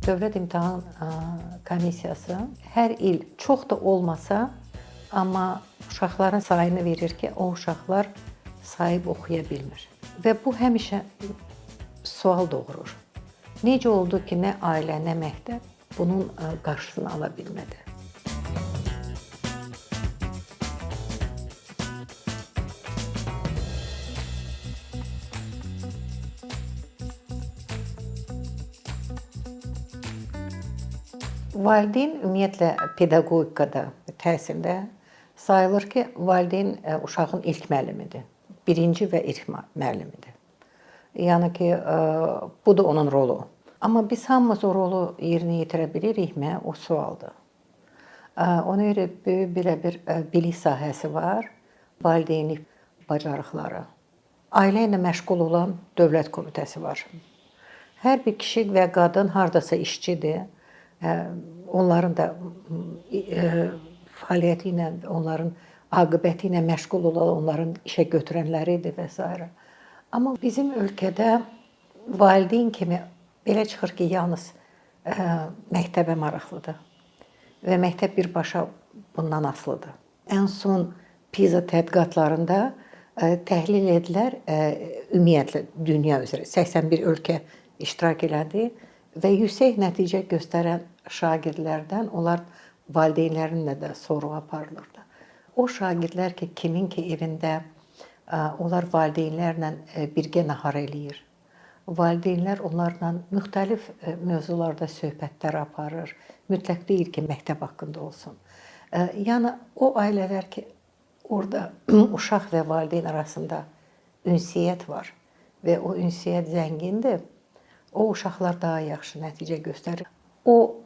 Dövlət İmtahan Komissiyası hər il çox da olmasa, amma uşaqların sayını verir ki, o uşaqlar sahib oxuya bilmir. Və bu həmişə sual doğurur. Necə oldu ki, nə ailə, nə məktəb bunun qarşısını ala bilmədi? Valideyn ümumiyyətlə pedaqogikada, təhsildə sayılır ki, valideyn uşağın ilk müəllimidir. Birinci və ilk müəllimidir. Yəni ki, bu da onun rolu. Amma biz hamımız o rolu yerinə yetirə bilirikmi? O sualdır. Ona görə belə bir bilik sahəsi var, valideynlik bacarıqları. Ailə ilə məşğul olan dövlət komitəsi var. Hər bir kişi və qadın hardasa işçidir. Onların da fəaliyyəti ilə, onların aqibəti ilə məşğul olan, onların işə götürənləridir və s. Amma bizim ölkədə valideyn kimi belə çıxır ki, yalnız məktəbə maraqlıdır və məktəb birbaşa bundan asılıdır. Ən son PISA tədqiqatlarında təhlil edilər, ümumiyyətlə dünya üzrə 81 ölkə iştirak elədi və yüksək nəticə göstərən şagirdlərdən onlar valideynlərinlə də sorğu aparılırdı. O şagirdlər ki, kimin ki evində onlar valideynlərlə birgə nahar eləyir. Valideynlər onlarla müxtəlif mövzularda söhbətlər aparır. Mütləq deyil ki, məktəb haqqında olsun. Yəni o ailələr ki, orada uşaq və valideyn arasında ünsiyyət var və o ünsiyyət zəngindir. O uşaqlar daha yaxşı nəticə göstərir. O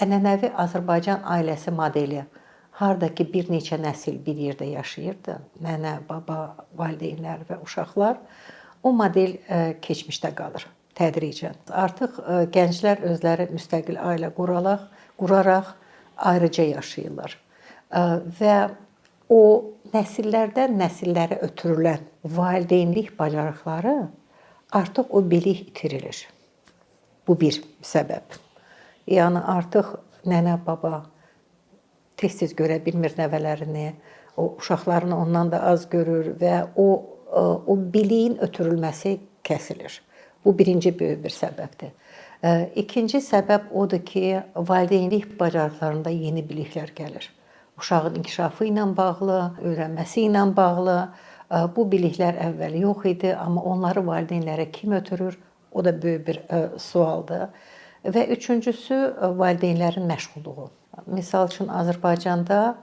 ənənəvi Azərbaycan ailəsi modeli, harda ki bir neçə nəsil bir yerdə yaşayırdı, nənə, baba, valideynlər və uşaqlar, o model keçmişdə qalır tədricən. Artıq gənclər özləri müstəqil ailə quraraq ayrıca yaşayırlar. Və o nəsillərdən nəsillərə ötürülən valideynlik bacarıqları artıq o bilik itirilir. Bu bir səbəb. Yəni artıq nənə, baba tez-tez görə bilmir nəvələrini, o uşaqlarını ondan da az görür və o biliyin ötürülməsi kəsilir. Bu birinci böyük bir səbəbdir. İkinci səbəb odur ki, valideynlik bacarıqlarında yeni biliklər gəlir. Uşağın inkişafı ilə bağlı, öyrənməsi ilə bağlı. Bu biliklər əvvəl yox idi, amma onları valideynlərə kim ötürür? O da böyük bir sualdır. Və üçüncüsü, valideynlərin məşğulluğu. Misal üçün, Azərbaycanda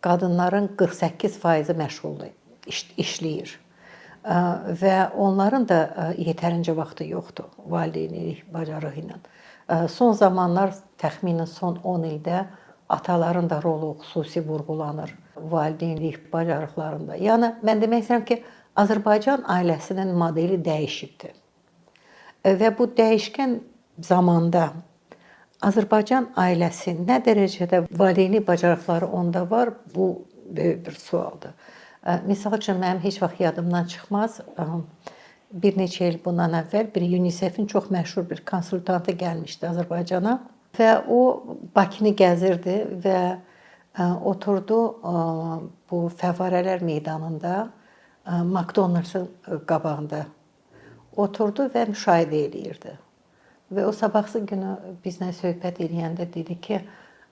qadınların 48% məşğuldur, işləyir. Və onların da yetərincə vaxtı yoxdur valideynlik bacarığı ilə. Son zamanlar, təxminən son 10 ildə ataların da rolu xüsusi vurğulanır valideynlik bacarıqlarında. Yəni, mən demək istəyirəm ki, Azərbaycan ailəsinin modeli dəyişibdir. Və bu dəyişkən zamanda Azərbaycan ailəsi nə dərəcədə valideynlik bacarıqları onda var, bu böyük bir sualdır. Misal üçün, mənim heç vaxt yadımdan çıxmaz, bir neçə il bundan əvvəl bir UNICEF-in çox məşhur bir konsultantı gəlmişdi Azərbaycana və o Bakını gəzirdi və oturdu bu Fəvvarələr meydanında McDonald's-ın qabağında oturdu və müşahidə eləyirdi. Və o sabahsı günü bizlə söhbət eləyəndə dedi ki,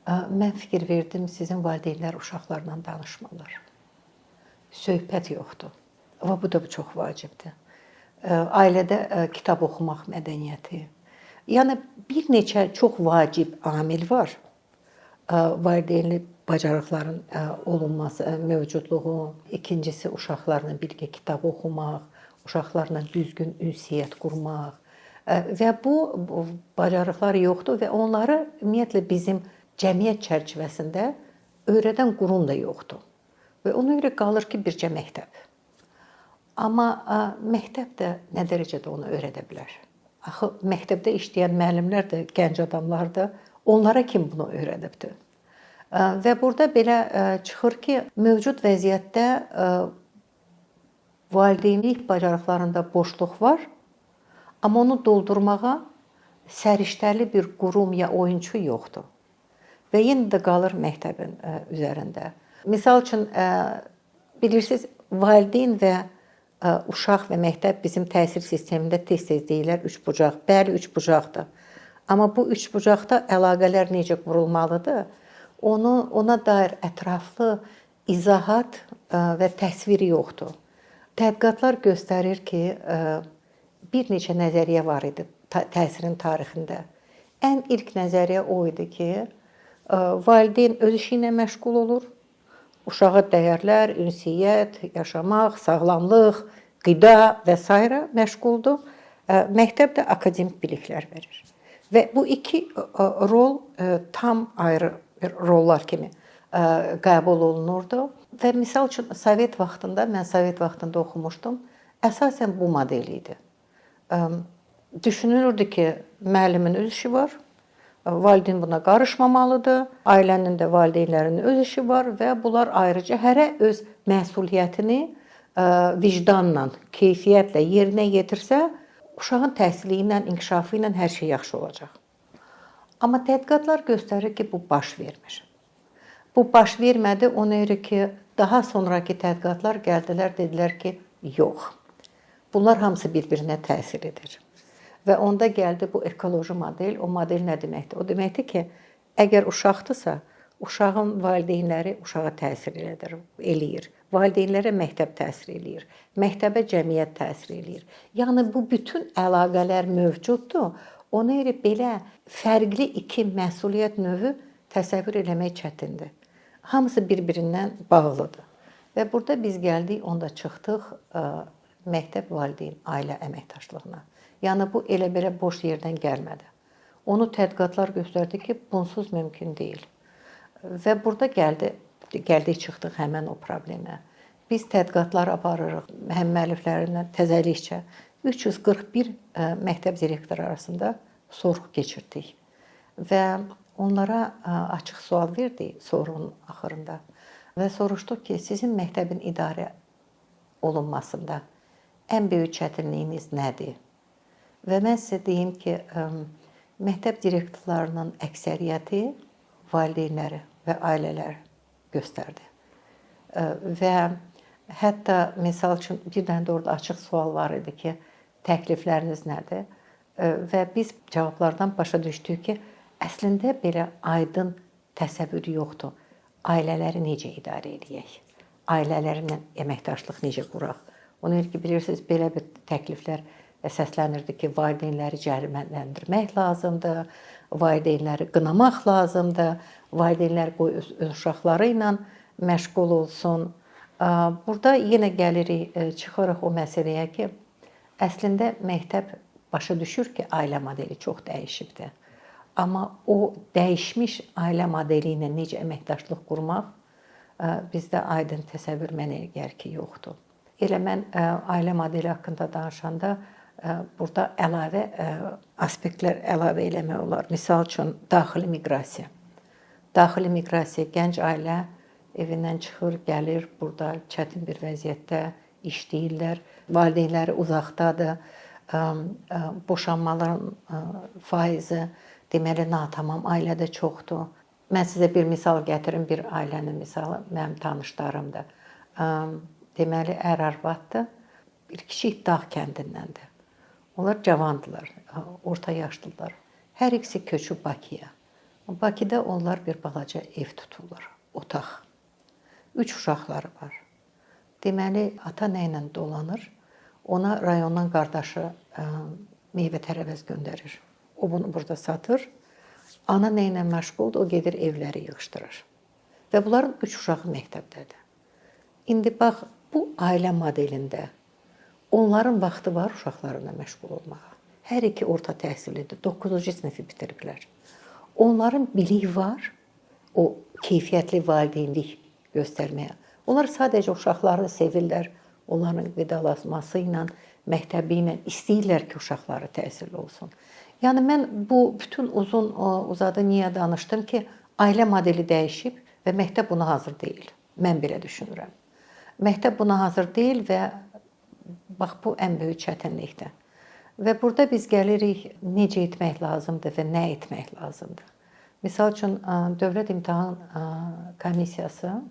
mən fikir verdim, sizin valideynlər uşaqlarla danışmırlar. Söhbət yoxdur. Və bu da çox vacibdir. Ailədə kitab oxumaq mədəniyyəti. Yəni, bir neçə çox vacib amil var. Valideynlik bacarıqların olunması, mövcudluğu. İkincisi, uşaqlarla birgə kitab oxumaq, uşaqlarla düzgün ünsiyyət qurmaq. Və bu bacarıqlar yoxdur və onları ümumiyyətlə bizim cəmiyyət çərçivəsində öyrədən qurum da yoxdur. Və ona görə qalır ki, bircə məktəb. Amma məktəb də nə dərəcədə onu öyrədə bilər? Axı, məktəbdə işləyən müəllimlər də, gənc adamlar da, onlara kim bunu öyrədibdir? Və burada belə çıxır ki, mövcud vəziyyətdə valideynlik bacarıqlarında boşluq var, amma onu doldurmağa səriştəli bir qurum ya oyunçu yoxdur. Və yenə də qalır məktəbin üzərində. Misal üçün, bilirsiniz, valideyn və uşaq və məktəb bizim təhsil sistemində tez-tez deyirlər üçbucaq. Bəli, üçbucaqdır. Amma bu üçbucaqda əlaqələr necə qurulmalıdır? Ona dair ətraflı izahat və təsviri yoxdur. Tədqiqatlar göstərir ki, bir neçə nəzəriyyə var idi təhsilin tarixində. Ən ilk nəzəriyyə o idi ki, valideyn öz işi ilə məşğul olur, uşağa dəyərlər, ünsiyyət, yaşamaq, sağlamlıq, qida və s. məşğuldur. Məktəb də akademik biliklər verir. Və bu iki rol tam ayrı rollar kimi qəbul olunurdu. Və misal üçün, mən Sovet vaxtında oxumuşdum, əsasən bu model idi. Düşünülürdü ki, müəllimin öz işi var, valideyn buna qarışmamalıdır, ailənin də valideynlərinin öz işi var və bunlar ayrıca hərə öz məsuliyyətini vicdanla, keyfiyyətlə yerinə yetirsə, uşağın təhsili ilə, inkişafı ilə hər şey yaxşı olacaq. Amma tədqiqatlar göstərir ki, bu baş vermir. Bu baş vermədi, ona görə ki, daha sonraki tədqiqatlar gəldilər, dedilər ki, yox. Bunlar hamısı bir-birinə təsir edir. Və onda gəldi bu ekoloji model. O model nə deməkdir? O deməkdir ki, əgər uşaqdırsa, uşağın valideynləri uşağa təsir eləyir. Valideynlərə məktəb təsir eləyir. Məktəbə cəmiyyət təsir eləyir. Yəni, bu bütün əlaqələr mövcuddur. Ona görə belə fərqli iki məsuliyyət növü təsəvvür eləmək çətindir. Hamısı bir-birindən bağlıdır. Və burada biz gəldik, onda çıxdıq məktəb, valideyn, ailə əməkdaşlığına. Yəni, bu elə-belə boş yerdən gəlmədi. Onu tədqiqatlar göstərdi ki, bunsuz mümkün deyil. Və burada gəldik, çıxdıq həmən o problemə. Biz tədqiqatlar aparırıq, həm müəlliflərinə təzəlikcə 341 məktəb direktoru arasında sorğu keçirdik. Və onlara açıq sual verdik sorğunun axırında. Və soruşduq ki, sizin məktəbin idarə olunmasında ən böyük çətinliyiniz nədir? Və mən sizə deyim ki, məktəb direktorlarının əksəriyyəti valideynləri və ailələr göstərdi. Və hətta, misal üçün, bir dənə də orada açıq sual var idi ki, təklifləriniz nədir? Və biz cavablardan başa düşdük ki, əslində belə aydın təsəvvür yoxdur. Ailələri necə idarə edək? Ailələrlə əməkdaşlıq necə quraq? Ona görə ki, bilirsiniz, belə bir təkliflər səslənirdi ki, valideynləri cərimələndirmək lazımdır, valideynləri qınamaq lazımdır, valideynlər qoy öz uşaqları ilə məşğul olsun. Burada yenə gəlirik, çıxırıq o məsələyə ki, əslində məktəb başa düşür ki, ailə modeli çox dəyişibdir. Amma o dəyişmiş ailə modeli ilə necə əməkdaşlıq qurmaq bizdə aydın təsəvvür mənə gəlir ki, yoxdur. Elə mən ailə modeli haqqında danışanda burada əlavə aspektlər əlavə eləmək olar. Misal üçün, daxili miqrasiya. Daxili miqrasiya, gənc ailə evindən çıxır, gəlir, burada çətin bir vəziyyətdə işləyirlər. Valideynləri uzaqdadır, boşanmaların faizi deməli natamam ailədə çoxdur. Mən sizə bir misal gətirim, bir ailənin misalı, mənim tanışlarımdır. Deməli, ər-arvaddır, bir kiçik dağ kəndindəndir. Onlar cavandılar, orta yaşlılar. Hər ikisi köçüb Bakıya. Bakıda onlar bir balaca ev tuturlar, otaq. 3 uşaqları var. Deməli, ata nə ilə dolanır, ona rayondan qardaşı meyvə-tərəvəz göndərir. O bunu burada satır. Ana nə ilə məşğuldur, o gedir evləri yığışdırır. Və bunların 3 uşağı məktəbdədir. İndi bax, bu ailə modelində onların vaxtı var uşaqlarına məşğul olmağa. Hər iki orta təhsillidir, 9-cu sinifi bitiriblər. Onların biliyi var, o keyfiyyətli valideynlik göstərməyə. Onlar sadəcə uşaqları sevirlər, onların qidalanması ilə, məktəbi ilə istəyirlər ki, uşaqları təhsilli olsun. Yəni, mən bu bütün uzadı niyə danışdım ki, ailə modeli dəyişib və məktəb buna hazır deyil. Mən belə düşünürəm. Məktəb buna hazır deyil və bax, bu ən böyük çətinlikdir. Və burada biz gəlirik necə etmək lazımdır və nə etmək lazımdır. Misal üçün Dövlət İmtahan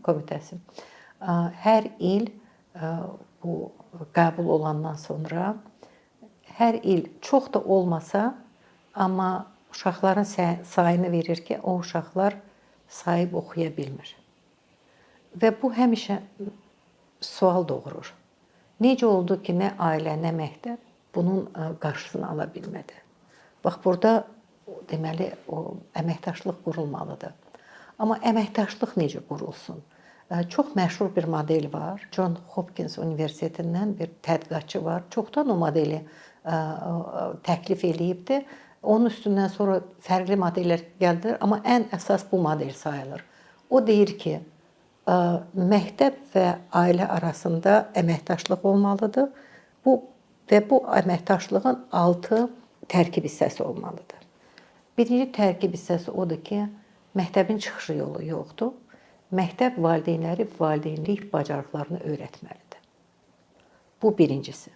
Komitəsi hər il bu qəbul olandan sonra hər il çox da olmasa, amma uşaqların sayını verir ki, o uşaqlar sahib oxuya bilmir. Və bu həmişə sual doğurur. Necə oldu ki, nə ailə, nə məktəb bunun qarşısını ala bilmədi? Bax, burada deməli o əməkdaşlıq qurulmalıdır. Amma əməkdaşlıq necə qurulsun? Çox məşhur bir model var. John Hopkins Universitetindən bir tədqiqatçı var. Çoxdan o modeli təklif eləyibdi. Onun üstündən sonra fərqli modellər gəldi, amma ən əsas bu model sayılır. O deyir ki, məktəb və ailə arasında əməkdaşlıq olmalıdır. Bu əməkdaşlığın 6 tərkib hissəsi olmalıdır. Birinci tərkib hissəsi odur ki, məktəbin çıxış yolu yoxdur. Məktəb valideynləri valideynlik bacarıqlarını öyrətməlidir. Bu birincisi.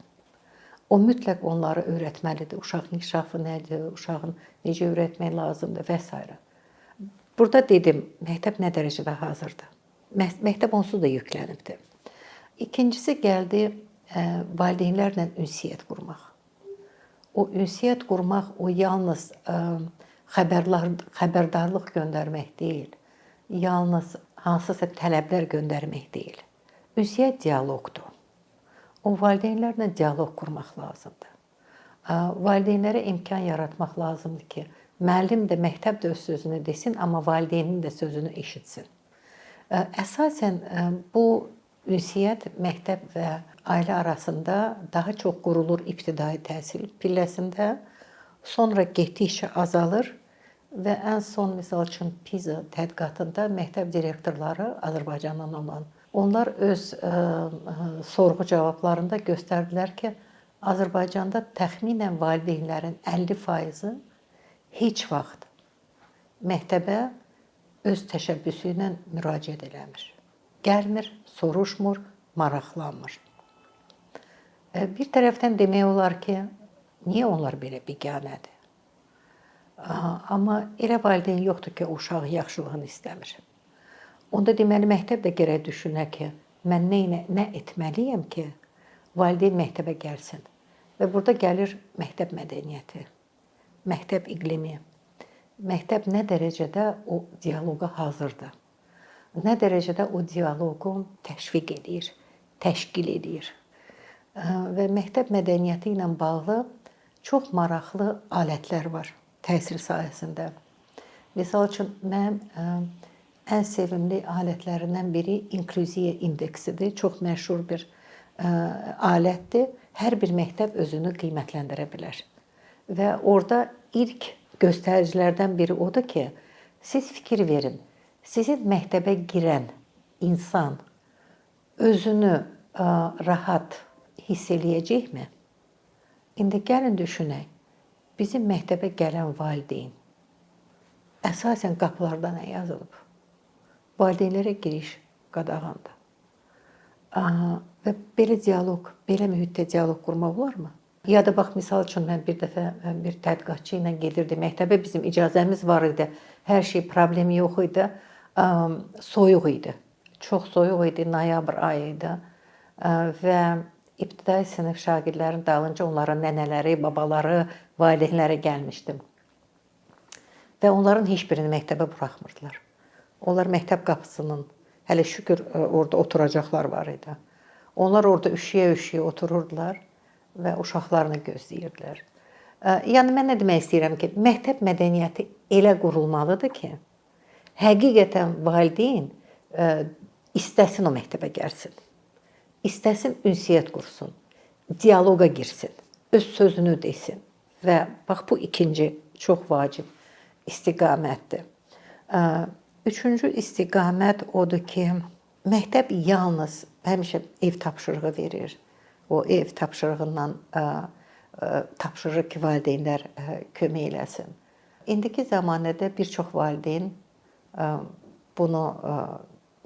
O mütləq onları öyrətməlidir. Uşağın inkişafı nədir, uşağın necə öyrətmək lazımdır və s. Burada dedim, məktəb nə dərəcədə hazırdır? Məktəb onsuz da yüklənibdir. İkincisi gəldi, valideynlərlə ünsiyyət qurmaq. O ünsiyyət qurmaq, o yalnız xəbərdarlıq göndərmək deyil, yalnız hansısa tələblər göndərmək deyil. Ünsiyyət dialoqdur. O valideynlərlə dialoq qurmaq lazımdır. Valideynlərə imkan yaratmaq lazımdır ki, müəllim də, məktəb də öz sözünü desin, amma valideynin də sözünü eşitsin. Əsasən bu ünsiyyət məktəb və ailə arasında daha çox qurulur ibtidai təhsil pilləsində, sonra getdikcə azalır və ən son misal üçün PISA tədqiqatında məktəb direktorları Azərbaycandan olan, onlar öz sorğu cavablarında göstərdilər ki, Azərbaycanda təxminən valideynlərin 50%-i heç vaxt məktəbə öz təşəbbüsü ilə müraciət eləmir. Gəlmir, soruşmur, maraqlanmır. Bir tərəfdən demək olar ki, niyə onlar belə biganədir? Amma elə valideyn yoxdur ki, uşaq yaxşılığını istəmir. Onda deməli, məktəb də gərək düşünə ki, mən nə etməliyəm ki, valideyn məktəbə gəlsin. Və burada gəlir məktəb mədəniyyəti, məktəb iqlimi. Məktəb nə dərəcədə o dialoqa hazırdır? Nə dərəcədə o dialoqu təşviq edir, təşkil edir? Və məktəb mədəniyyəti ilə bağlı çox maraqlı alətlər var təhsil sahəsində. Misal üçün, mənim ən sevimli alətlərindən biri inklüziya indeksidir. Çox məşhur bir alətdir. Hər bir məktəb özünü qiymətləndirə bilər. Və orada ilk göstəricilərdən biri odur ki, siz fikir verin, sizin məktəbə girən insan özünü rahat hiss eləyəcəkmi? İndi gəlin düşünək, bizim məktəbə gələn valideyn əsasən qapılarda nə yazılıb? Valideynlərə giriş qadağandır. Və belə dialoq, belə mühitdə dialoq qurmaq olarmı? Ya da bax, misal üçün, mən bir dəfə bir tədqiqatçı ilə gedirdi məktəbə, bizim icazəmiz var idi, hər şey problemi yox idi, soyuq idi, çox soyuq idi, noyabr ayı idi və ibtidai sinif şagirdlərin dalınca onların nənələri, babaları, valideynləri gəlmişdim. Və onların heç birini məktəbə buraxmırdılar. Onlar məktəb qapısının, hələ şükür orada oturacaqlar var idi. Onlar orada üşüyə-üşüyə otururdular və uşaqlarını gözləyirdilər. Yəni, mən nə demək istəyirəm ki, məktəb mədəniyyəti elə qurulmalıdır ki, həqiqətən valideyn istəsin o məktəbə gəlsin, istəsin ünsiyyət qursun, dialoqa girsin, öz sözünü desin və bax, bu ikinci çox vacib istiqamətdir. Üçüncü istiqamət odur ki, məktəb yalnız həmişə ev tapşırığı verir. O ev tapşırığından tapşırır ki, valideynlər kömək eləsin. İndiki zamanədə bir çox valideyn bunu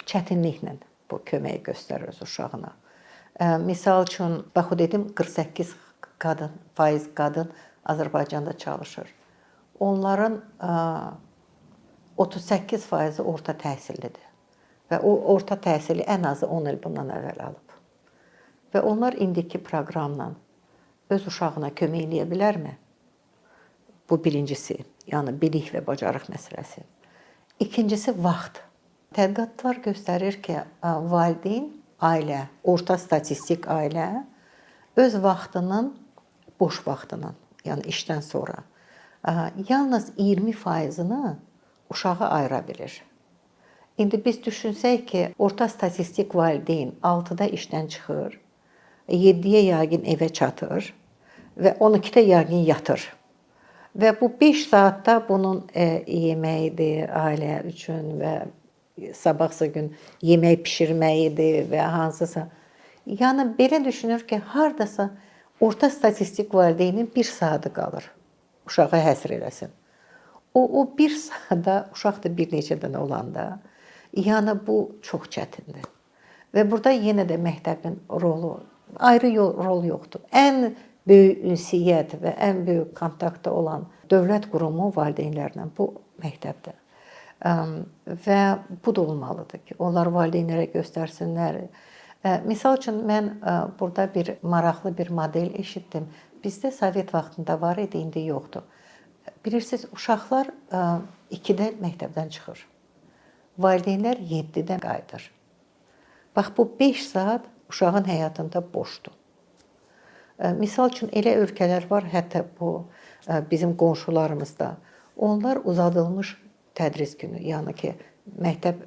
çətinliklə bu köməyi göstərir öz uşağına. Misal üçün, bax, o dedim, 48 faiz qadın Azərbaycanda çalışır. Onların 38% orta təhsillidir. Və o orta təhsili ən azı 10 il bundan əvvəl alıb. Və onlar indiki proqramla öz uşağına kömək eləyə bilərmi? Bu birincisi, yəni bilik və bacarıq məsələsi. İkincisi, vaxt. Tədqiqatlar göstərir ki, valideyn, ailə, orta statistik ailə öz vaxtının, boş vaxtının, yəni işdən sonra yalnız 20%-ni uşağa ayıra bilir. İndi biz düşünsək ki, orta statistik valideyn 6-da işdən çıxır, 7-yə yəqin evə çatır və 12-də yəqin yatır. Və bu 5 saatda bunun yeməyidir ailə üçün və sabahsı gün yemək bişirməyidir və hansısa. Yəni belə düşünür ki, hardasa orta statistik valideynin 1 saatı qalır uşağa həsr eləsin. O 1 saatda uşaq da bir neçə dənə olanda, yəni bu çox çətindir. Və burada yenə də məktəbin rolu, ayrı rol yoxdur. Ən böyük ünsiyyət və ən böyük kontaktda olan dövlət qurumu valideynlərlə bu məktəbdir. Və bu da olmalıdır ki, onlar valideynlərə göstərsinlər. Misal üçün, mən burada bir maraqlı bir model eşitdim. Bizdə Sovet vaxtında var idi, indi yoxdur. Bilirsiniz, uşaqlar 2-də məktəbdən çıxır. Valideynlər 7-dən qayıdır. Bax, bu 5 saat uşağın həyatında boşdur. Misal üçün, elə ölkələr var, hətta bu bizim qonşularımızda. Onlar uzadılmış tədris günü, yəni ki, məktəb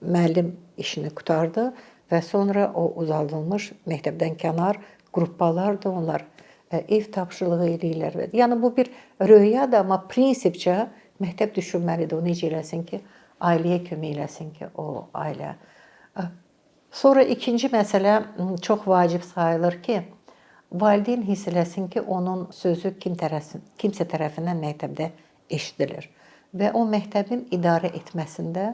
müəllim işini qutardı və sonra o uzadılmış məktəbdən kənar qruppalar da onlar ev tapşırığı eləyirlər. Yəni bu bir röyadır, amma prinsipcə məktəb düşünməlidir. O necə eləsin ki, ailəyə kömək eləsin ki, o ailə. Sonra ikinci məsələ çox vacib sayılır ki, valideyn hiss eləsin ki, onun sözü kimsə tərəfindən məktəbdə eşidilir və o məktəbin idarə etməsində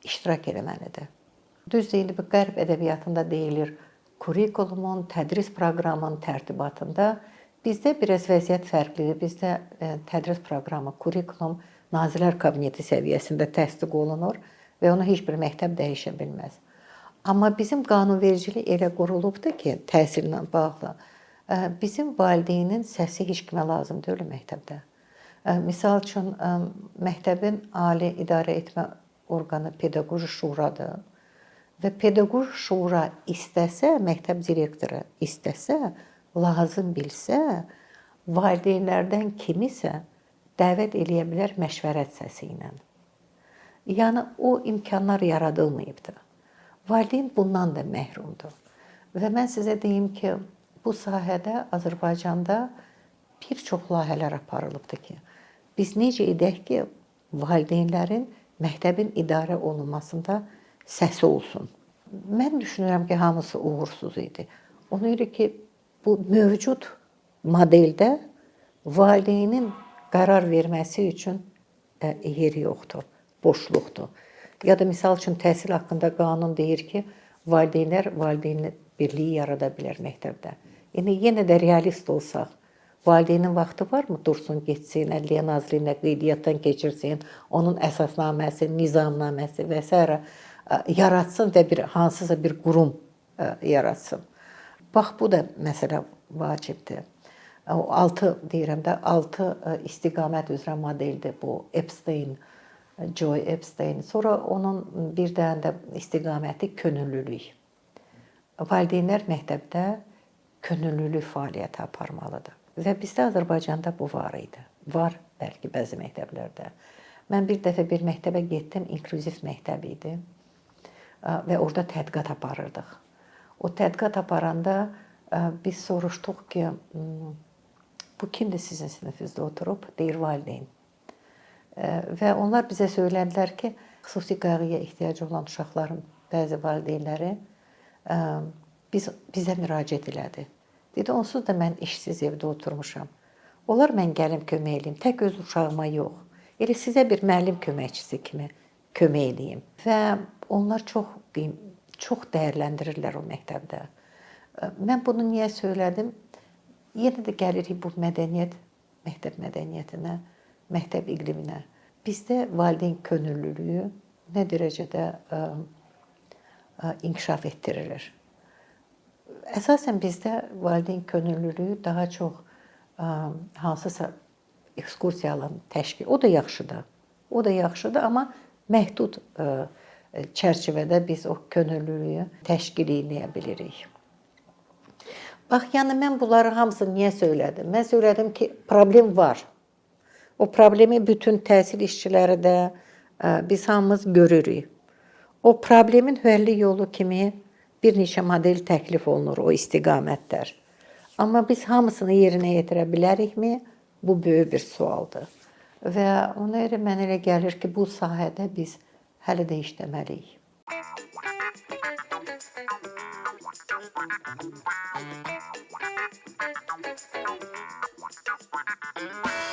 iştirak eləməlidir. Düz deyil, bu qərb ədəbiyyatında deyilir, kurikulumun, tədris proqramının tərtibatında bizdə biraz vəziyyət fərqlidir. Bizdə tədris proqramı, kurikulum Nazirlər Kabineti səviyyəsində təsdiq olunur və onu heç bir məktəb dəyişə bilməz. Amma bizim qanunvericilik elə qurulubdur ki, təhsillə bağlı, bizim valideynin səsi heç kimə lazım deyil məktəbdə. Misal üçün, məktəbin ali idarə etmə orqanı pedaqoji şuradır. Və pedaqoji şura istəsə, məktəb direktoru istəsə, lazım bilsə, valideynlərdən kimisə dəvət eləyə bilər məşvərət səsi ilə. Yəni, o imkanlar yaradılmayıbdır. Valideyn bundan da məhrumdur. Və mən sizə deyim ki, bu sahədə Azərbaycanda bir çox layihələr aparılıbdır ki, biz necə edək ki, valideynlərin məktəbin idarə olunmasında səsi olsun. Mən düşünürəm ki, hamısı uğursuz idi. Ona görə ki, bu mövcud modeldə valideynin qərar verməsi üçün yeri yoxdur, boşluqdur. Ya da misal üçün təhsil haqqında qanun deyir ki, valideynlər valideyn birliyi yarada bilər məktəbdə. Yəni, yenə də realist olsaq, valideynin vaxtı varmı? Dursun, getsin, Ədliyyə Nazirliyinə qeydiyyatdan keçirsin, onun əsasnaməsi, nizamnaməsi və s. yaratsın və hansısa bir qurum yaratsın. Bax, bu da məsələ vacibdir. 6 deyirəm də, 6 istiqamət üzrə modeldir bu Epstein, Joy Epstein. Sonra onun bir dənə də istiqaməti könüllülük. Valideynlər məktəbdə könüllülük fəaliyyəti aparmalıdır. Və bizdə Azərbaycanda bu var idi. Var bəlkə bəzi məktəblərdə. Mən bir dəfə bir məktəbə getdim, inklüziv məktəb idi. Və orada tədqiqat aparırdıq. O tədqiqat aparanda biz soruşduq ki, bu kimdir sizin sinifinizdə oturub? Deyir, valideyn. Və onlar bizə söylədilər ki, xüsusi qayğıya ehtiyacı olan uşaqların bəzi valideynləri bizə müraciət elədi. Dedi, onsuz da mən işsiz evdə oturmuşam. Olar mən gəlim kömək eləyim, tək öz uşağıma yox. Elə sizə bir müəllim köməkçisi kimi kömək eləyim. Və onlar çox dəyərləndirirlər o məktəbdə. Mən bunu niyə söylədim? yenə də gəlirik bu mədəniyyət, məktəb mədəniyyətinə, məktəb iqliminə. Bizdə valideyn könüllülüyü nə dərəcədə inkişaf etdirilir. Əsasən bizdə valideyn könüllülüyü daha çox hansısa ekskursiyaların təşkil. O da yaxşıdır. O da yaxşıdır, amma məhdud çərçivədə biz o könüllülüyü təşkil edə bilirik. Bax, yəni mən bunları hamısını niyə söylədim? Mən söylədim ki, problem var. O problemi bütün təhsil işçiləri də biz hamımız görürük. O problemin həlli yolu kimi bir neçə model təklif olunur o istiqamətlər. Amma biz hamısını yerinə yetirə bilərikmi? Bu böyük bir sualdır. Və ona görə mənə elə gəlir ki, bu sahədə biz hələ də işləməliyik. Thank you.